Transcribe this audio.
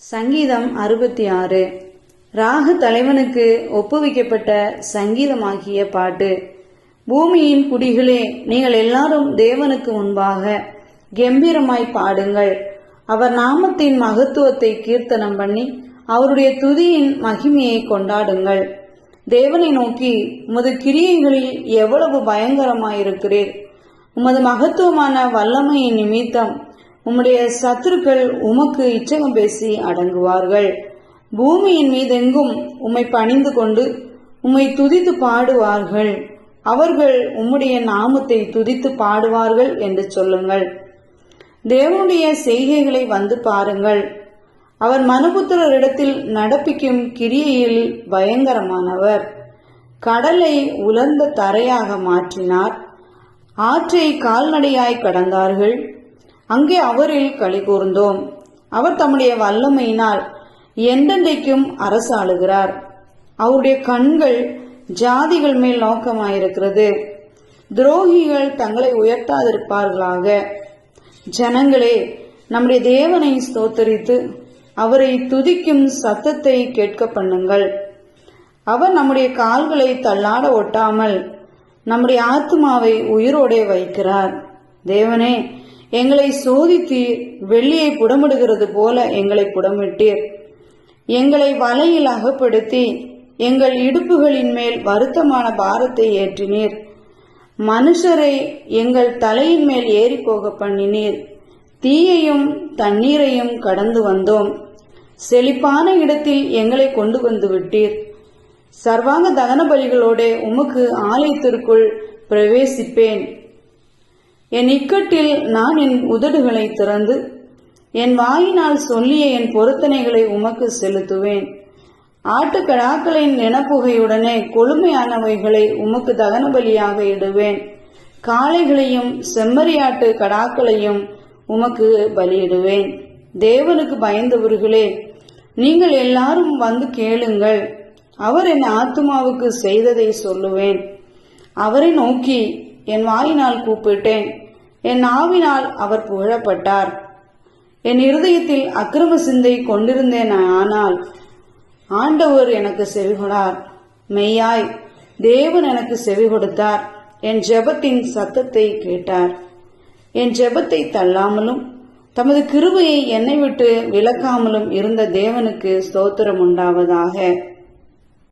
சங்கீதம் 66. ராகு தலைவனுக்கு ஒப்புவிக்கப்பட்ட சங்கீதமாகிய பாட்டு. பூமியின் குடிகளே, நீங்கள் எல்லாரும் தேவனுக்கு முன்பாக கெம்பீரமாய் பாடுங்கள். அவர் நாமத்தின் மகத்துவத்தை கீர்த்தனம் பண்ணி அவருடைய துதியின் மகிமையை கொண்டாடுங்கள். தேவனை நோக்கி, உமது கிரியைகளில் எவ்வளவு பயங்கரமாயிருக்கிறீர்! உமது மகத்துவமான வல்லமையின் நிமித்தம் உம்முடைய சத்துருக்கள் உமக்கு இச்சகம் பேசி அடங்குவார்கள். பூமியின் மீதெங்கும் உம்மை பணிந்து கொண்டு உம்மை துதித்து பாடுவார்கள். அவர்கள் உம்முடைய நாமத்தை துதித்து பாடுவார்கள் என்று சொல்லுங்கள். தேவனுடைய செய்கைகளை வந்து பாருங்கள். அவர் மனுபுத்திரரிடத்தில் நடப்பிக்கும் கிரியையில் பயங்கரமானவர். கடலை உலர்ந்த தரையாக மாற்றினார். ஆற்றை கால்நடையாய் கடந்தார்கள். அங்கே அவரில் களி கூர்ந்தோம். அவர் தம்முடைய வல்லமையினால் என்றென்றைக்கும் அரசாளுகிறார். அவருடைய கண்கள் ஜாதிகள் மேல் நோக்கமாயிருக்கிறது. துரோகிகள் தங்களை உயர்த்தாதிருப்பார்களாக. ஜனங்களே, நம்முடைய தேவனை ஸ்தோத்தரித்து அவரை துதிக்கும் சத்தத்தை கேட்க பண்ணுங்கள். அவர் நம்முடைய கால்களை தள்ளாட ஒட்டாமல் நம்முடைய ஆத்மாவை உயிரோடே வைக்கிறார். தேவனே, எங்களை சோதித்தீர். வெள்ளியை புடமிடுகிறது போல எங்களை புடமிட்டீர். எங்களை வலையில் அகப்படுத்தி எங்கள் இடுப்புகளின் மேல் வருத்தமான பாரத்தை ஏற்றினீர். மனுஷரை எங்கள் தலையின் மேல் ஏறி போக பண்ணினீர். தீயையும் தண்ணீரையும் கடந்து வந்தோம். செழிப்பான இடத்தில் எங்களை கொண்டு வந்து விட்டீர். சர்வாங்க தகன பலிகளோட உமக்கு ஆலயத்திற்குள் பிரவேசிப்பேன். என் இக்கட்டில் நான் என் உதடுகளை திறந்து என் வாயினால் சொல்லிய என் பொருத்தனைகளை உமக்கு செலுத்துவேன். ஆட்டுக்கடாக்களின் நினப்புகையுடனே கொழுமையானவைகளை உமக்கு தகன பலியாக இடுவேன். காளைகளையும் செம்மறியாட்டு கடாக்களையும் உமக்கு பலியிடுவேன். தேவனுக்கு பயந்தவர்களே, நீங்கள் எல்லாரும் வந்து கேளுங்கள். அவர் என் ஆத்துமாவுக்கு செய்ததை சொல்லுவேன். அவரை நோக்கி என் வாயினால் கூப்பிட்டேன். என் நாவினால் அவர் புகழப்பட்டார். என் இருதயத்தில் அக்கிரம சிந்தை கொண்டிருந்தேன். ஆனால் ஆண்டவர் எனக்கு செவிகொடார். மெய்யாய் தேவன் எனக்கு செவி கொடுத்தார். என் ஜெபத்தின் சத்தத்தை கேட்டார். என் ஜெபத்தை தள்ளாமலும் தமது கிருபையை என்னை விட்டு விலக்காமலும் இருந்த தேவனுக்கு ஸ்தோத்திரம் உண்டாவதாக.